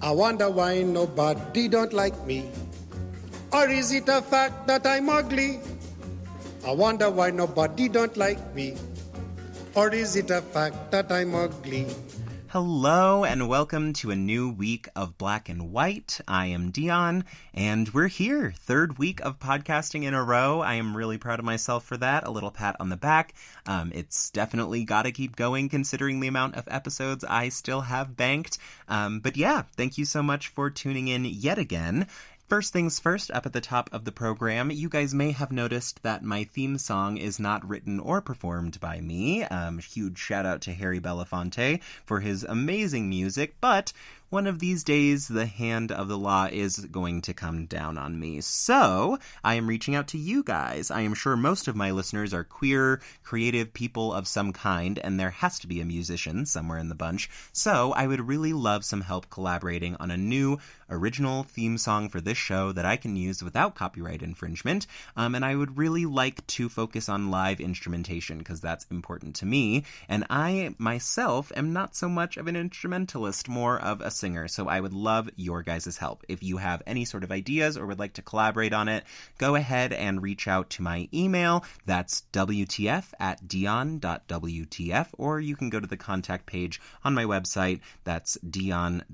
I wonder why nobody don't like me. Or is it a fact that I'm ugly? I wonder why nobody don't like me. Or is it a fact that I'm ugly? Hello and welcome to a new week of Black and White. I am Deon, and we're here. Third week of podcasting in a row. I am really proud of myself for that. A little pat on the back. It's definitely got to keep going considering the amount of episodes I still have banked. But yeah, thank you so much for tuning in yet again. First things first, up at the top of the program, you guys may have noticed that my theme song is not written or performed by me. Huge shout out to Harry Belafonte for his amazing music, but one of these days, the hand of the law is going to come down on me. So, I am reaching out to you guys. I am sure most of my listeners are queer, creative people of some kind, and there has to be a musician somewhere in the bunch. So, I would really love some help collaborating on a new original theme song for this show that I can use without copyright infringement. And I would really like to focus on live instrumentation because that's important to me. And I, myself, am not so much of an instrumentalist, more of a singer, so I would love your guys' help. If you have any sort of ideas or would like to collaborate on it, go ahead and reach out to my email. That's wtf@deon.wtf, or you can go to the contact page on my website. That's deon.wtf.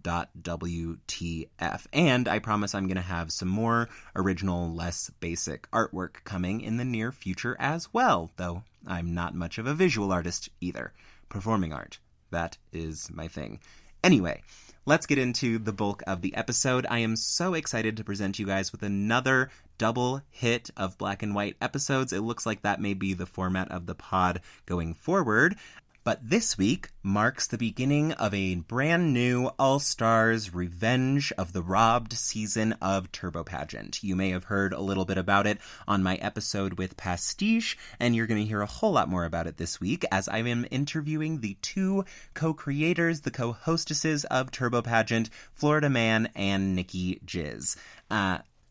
And I promise I'm going to have some more original, less basic artwork coming in the near future as well, though I'm not much of a visual artist either. Performing art. That is my thing. Anyway, let's get into the bulk of the episode. I am so excited to present you guys with another double hit of Black and White episodes. It looks like that may be the format of the pod going forward. But this week marks the beginning of a brand new All-Stars Revenge of the Robbed season of Turbo Pageant. You may have heard a little bit about it on my episode with Pastiche, and you're going to hear a whole lot more about it this week as I am interviewing the two co-creators, the co-hostesses of Turbo Pageant, Florida Man and Nicki Jizz.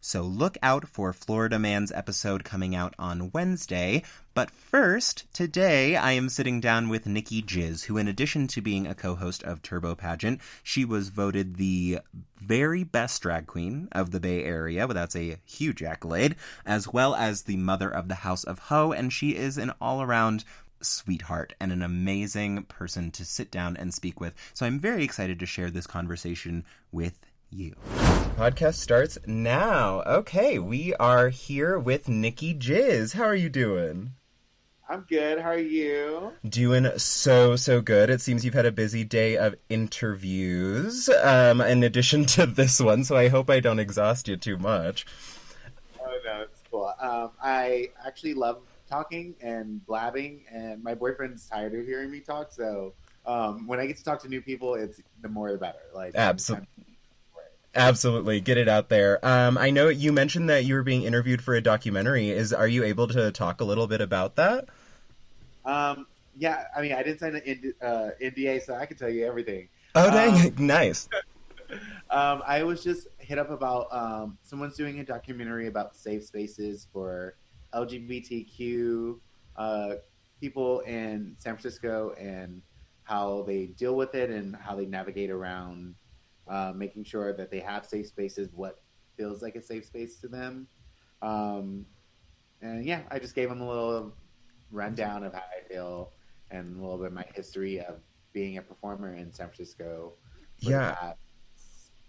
So look out for Florida Man's episode coming out on Wednesday. But first, today I am sitting down with Nicki Jizz, who in addition to being a co-host of Turbo Pageant, she was voted the very best drag queen of the Bay Area. Well, that's a huge accolade, as well as the mother of the House of Ho, and she is an all-around sweetheart and an amazing person to sit down and speak with. So I'm very excited to share this conversation with you. Podcast starts now. Okay, we are here with Nicki Jizz. How are you doing? I'm good. How are you? Doing so good. It seems you've had a busy day of interviews, in addition to this one, so I hope I don't exhaust you too much. Oh, no, it's cool. I actually love talking and blabbing, and my boyfriend's tired of hearing me talk, so when I get to talk to new people, it's the more the better. Like, Absolutely. Get it out there. I know you mentioned that you were being interviewed for a documentary. Are you able to talk a little bit about that? Yeah, I mean, I didn't sign an NDA, so I can tell you everything. Oh, dang. Nice. I was just hit up about someone's doing a documentary about safe spaces for LGBTQ people in San Francisco and how they deal with it and how they navigate around making sure that they have safe spaces, what feels like a safe space to them. And yeah, I just gave them a little rundown of how I feel and a little bit of my history of being a performer in San Francisco for the past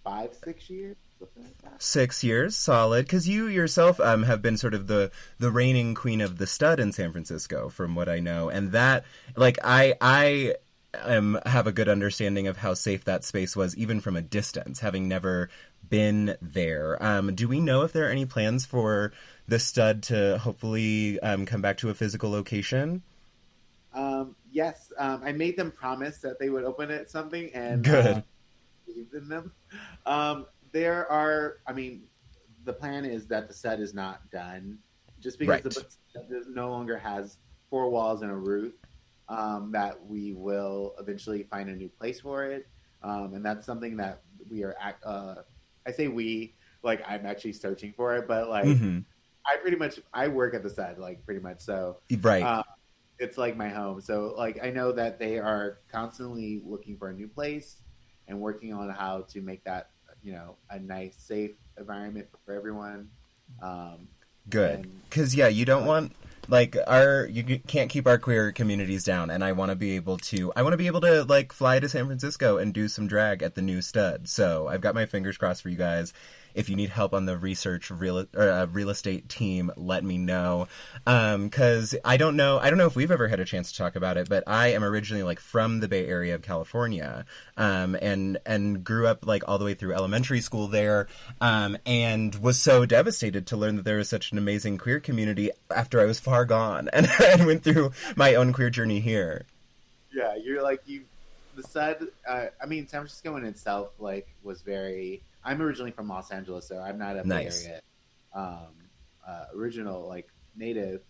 5-6 years. Something like that. 6 years, solid. Because you yourself have been sort of the reigning queen of the stud in San Francisco, from what I know. And that, like, I have a good understanding of how safe that space was, even from a distance, having never been there. Do we know if there are any plans for the stud to hopefully come back to a physical location? Yes. I made them promise that they would open it something, and good. Believed in them. The plan is that the stud is not done, just because the stud no longer has 4 walls and a roof. That we will eventually find a new place for it. And that's something that we are, I say we, like I'm actually searching for it, but like I work at the set, like pretty much. So it's like my home. So like, I know that they are constantly looking for a new place and working on how to make that a nice, safe environment for everyone. Um, Good. and Because, yeah, you don't want, like, can't keep our queer communities down, and I want to be able to, like, fly to San Francisco and do some drag at the new Stud. So I've got my fingers crossed for you guys. If you need help on the real estate team, let me know. Because I don't know if we've ever had a chance to talk about it, but I am originally, like, from the Bay Area of California, and grew up, like, all the way through elementary school there, and was so devastated to learn that there was such an amazing queer community after I was far gone, and I went through my own queer journey here. Yeah, you're like the Sud. I mean, San Francisco in itself, like, was very. I'm originally from Los Angeles, so I'm not a Bay Area original, like, native.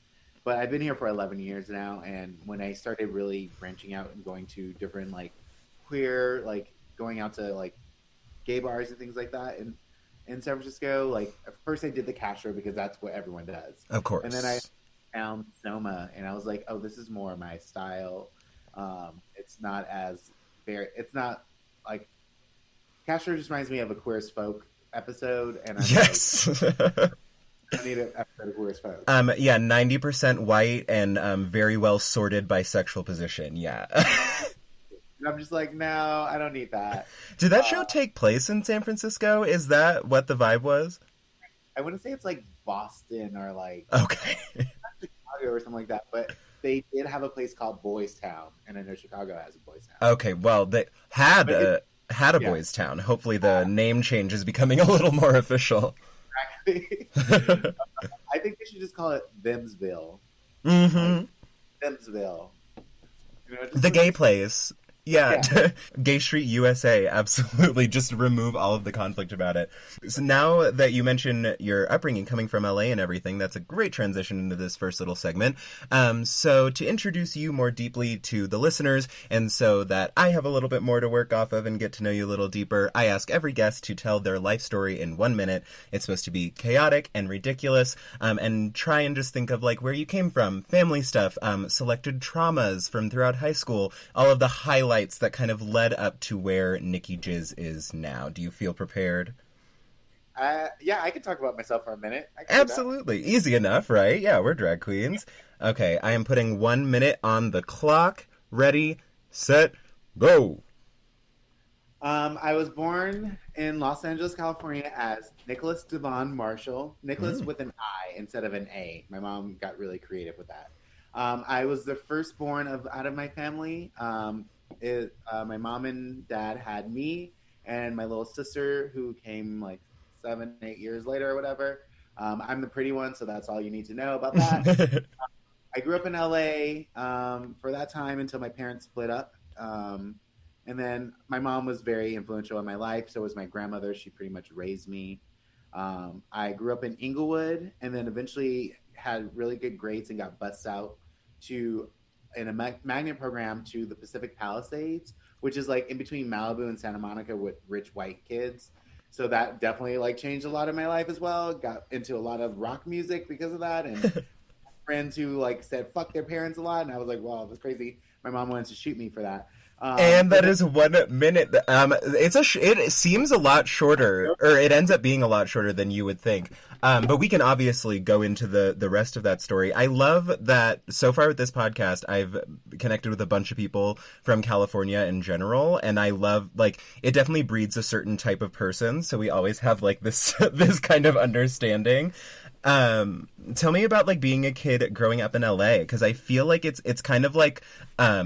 But I've been here for 11 years now, and when I started really branching out and going to different, like, queer, like, going out to, like, gay bars and things like that in San Francisco, like, at first I did the Castro because that's what everyone does. Of course. And then I found Soma, and I was like, oh, this is more my style. It's not like Castro just reminds me of a Queer as Folk episode, and I'm yes. Like, I need an episode of Queer as Folk. 90% white and very well sorted bisexual position. Yeah. And I'm just like, no, I don't need that. Did that show take place in San Francisco? Is that what the vibe was? I wouldn't say it's like Boston or like okay, Chicago or something like that, but they did have a place called Boys Town, and I know Chicago has a Boys Town. Okay, well, they had a Boys Town. Hopefully the name change is becoming a little more official. Exactly. I think they should just call it Themsville. Mm-hmm. Like, Themsville. The gay place. Yeah. Gay Street USA, absolutely. Just remove all of the conflict about it. So now that you mention your upbringing coming from LA and everything, that's a great transition into this first little segment. So to introduce you more deeply to the listeners, and so that I have a little bit more to work off of and get to know you a little deeper, I ask every guest to tell their life story in 1 minute. It's supposed to be chaotic and ridiculous, and try and just think of like where you came from, family stuff, selected traumas from throughout high school, all of the highlights that kind of led up to where Nicki Jizz is now. Do you feel prepared? Yeah, I can talk about myself for a minute. Absolutely. Easy enough, right? Yeah, we're drag queens. Okay, I am putting 1 minute on the clock. Ready, set, go. I was born in Los Angeles, California as Nicholas Devon Marshall. Nicholas with an I instead of an A. My mom got really creative with that. I was the firstborn out of my family. My mom and dad had me and my little sister, who came like 7-8 years later or whatever. I'm the pretty one, so that's all you need to know about that. I grew up in LA for that time until my parents split up. And then my mom was very influential in my life. So was my grandmother. She pretty much raised me. I grew up in Inglewood, and then eventually had really good grades and got bused out in a magnet program to the Pacific Palisades, which is like in between Malibu and Santa Monica with rich white kids. So that definitely like changed a lot of my life as well. Got into a lot of rock music because of that, and friends who like said fuck their parents a lot, and I was like, wow, that's crazy. My mom wanted to shoot me for that. And that is 1 minute. It seems a lot shorter, or it ends up being a lot shorter than you would think. But we can obviously go into the rest of that story. I love that so far with this podcast, I've connected with a bunch of people from California in general, and I love, like, it definitely breeds a certain type of person. So we always have like this this kind of understanding. Tell me about like being a kid growing up in LA, because I feel like it's kind of like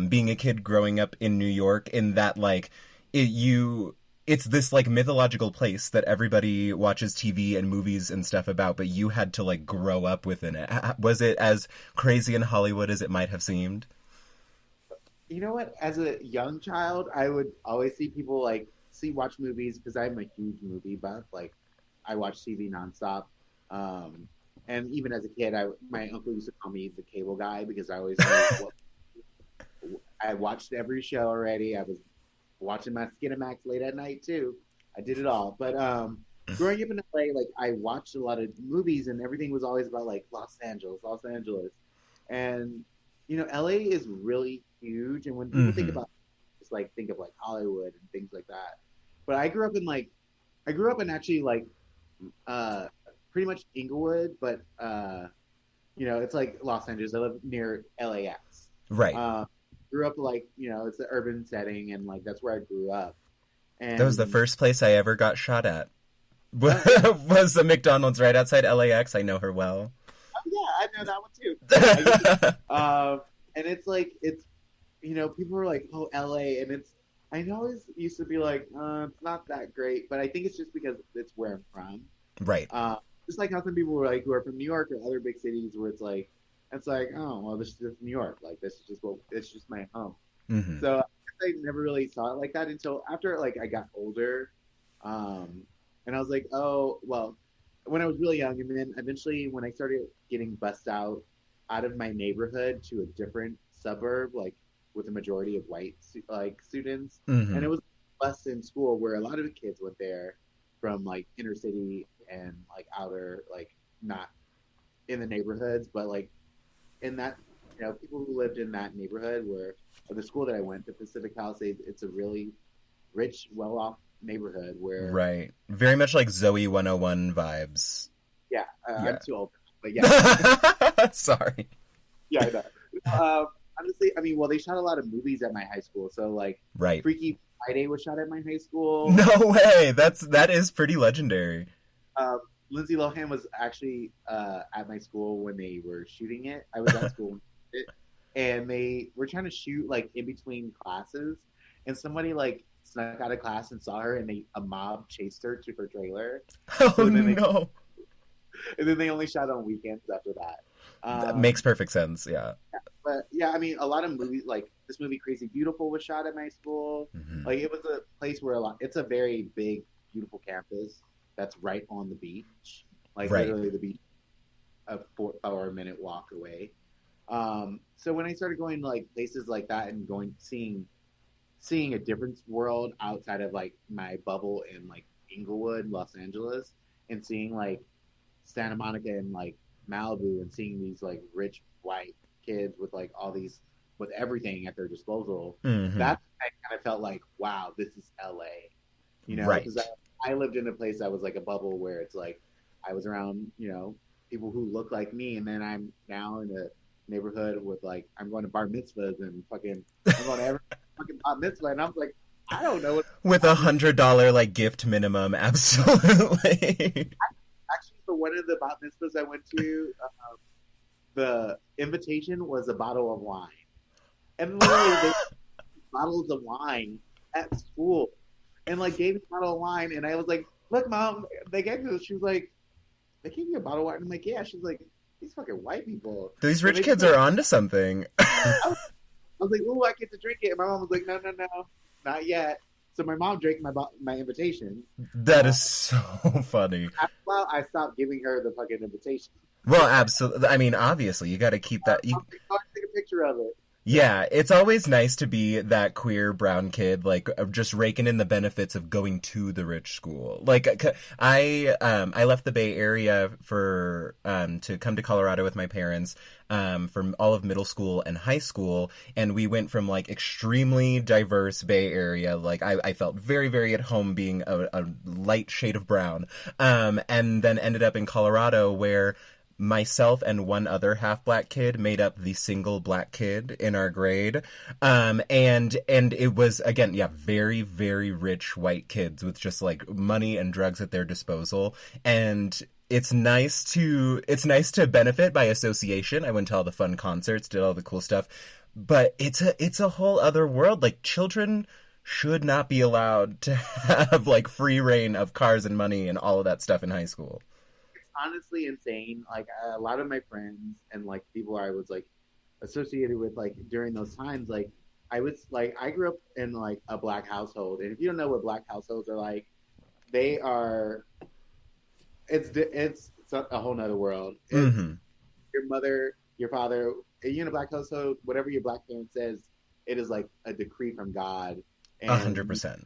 being a kid growing up in New York, in that like it's this like mythological place that everybody watches TV and movies and stuff about, but you had to like grow up within it. Was it as crazy in Hollywood as it might have seemed? You know what? As a young child, I would always see people watch movies, because I'm a huge movie buff. Like, I watch TV nonstop. And even as a kid, my uncle used to call me the cable guy, because I always I watched every show already. I was watching my Skinamax late at night too. I did it all. But growing up in LA, like, I watched a lot of movies, and everything was always about like Los Angeles. And LA is really huge. And when people think about, just like think of like Hollywood and things like that. But I grew up in I grew up in actually like pretty much Inglewood, but it's like Los Angeles. I live near LAX. Right. Grew up like it's the urban setting, and like that's where I grew up. And That was the first place I ever got shot at. Was a McDonald's right outside LAX. I know her well. Oh, yeah, I know that one too. And it's like people are like, oh, LA, and I always used to be like, it's not that great, but I think it's just because it's where I'm from. Right. Just like how some people were like who are from New York or other big cities where it's like, oh well, this is just New York, like this is just it's just my home. Mm-hmm. So I never really saw it like that until after like I got older, and I was like, oh well, when I was really young, and then eventually when I started getting bussed out of my neighborhood to a different suburb, like with a majority of white like students, Mm-hmm. and it was a bus in school where a lot of the kids went there from like inner city and like outer, like not in the neighborhoods, but like in that people who lived in that neighborhood where the school that I went to, Pacific Palisades, it's a really rich, well-off neighborhood where right, very much like Zoe 101 vibes. Yeah. I'm too old, but yeah. Sorry. Yeah, I know. Honestly, I mean, well, they shot a lot of movies at my high school, so like Right. Freaky Friday was shot at my high school. No way. That is pretty legendary. Lindsay Lohan was actually at my school when they were shooting it. I was at school when they did it, and they were trying to shoot like in between classes, and somebody like snuck out of class and saw her, and a mob chased her to her trailer. Oh so no! And then they only shot on weekends after that. That makes perfect sense. Yeah. But yeah, I mean, a lot of movies like this movie Crazy Beautiful was shot at my school. Mm-hmm. Like it was a place where it's a very big, beautiful campus that's right on the beach. Like right. literally the beach, a 4-hour-minute walk away. So when I started going to like places like that and seeing a different world outside of like my bubble in like Inglewood, Los Angeles, and seeing like Santa Monica and like Malibu, and seeing these like rich white kids with like all these with everything at their disposal, mm-hmm. That's when I kind of felt like, wow, this is LA, right? Because I lived in a place that was like a bubble where it's like I was around people who look like me, and then I'm now in a neighborhood with like I'm going to bar mitzvahs and I'm going to every fucking bar mitzvah, and I'm like, I don't know what with $100 like gift minimum, absolutely. Actually, for one of the bat mitzvahs I went to, the invitation was a bottle of wine, and literally they bottles of wine at school, and like gave me a bottle of wine, and I was like, "Look, Mom, they gave me." She was like, "They gave me a bottle of wine." I'm like, "Yeah." She's like, "These fucking white people." These rich kids are onto something. I was like, "Oh, I get to drink it," and my mom was like, "No, not yet." So my mom drank my invitation. That is so funny. After a while, I stopped giving her the fucking invitation. Well, absolutely. I mean, obviously, you got to keep that. I'll take a picture of it. Yeah, it's always nice to be that queer brown kid, like just raking in the benefits of going to the rich school. Like I left the Bay Area for to come to Colorado with my parents from all of middle school and high school, and we went from like extremely diverse Bay Area. Like I felt very, very at home being a light shade of brown, and then ended up in Colorado where myself and one other half-black kid made up the single black kid in our grade. And it was, again, yeah, very, very rich white kids with just like money and drugs at their disposal. And it's nice to benefit by association. I went to all the fun concerts, did all the cool stuff, but it's a whole other world. Like, children should not be allowed to have like free reign of cars and money and all of that stuff in high school. Honestly insane. Like a lot of my friends and like people I was like associated with like during those times, like I grew up in like a black household, and if you don't know what black households are like, they are it's a whole nother world. Mm-hmm. Your mother, your father, you're in a black household, whatever your black parent says, it is like a decree from God. 100%.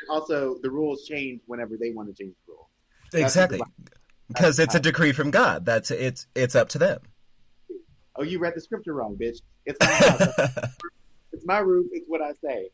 Also, the rules change whenever they want to change the rules. Exactly. Because it's a decree from God. It's up to them. Oh, you read the scripture wrong, bitch. It's my house. It's my roof. It's what I say.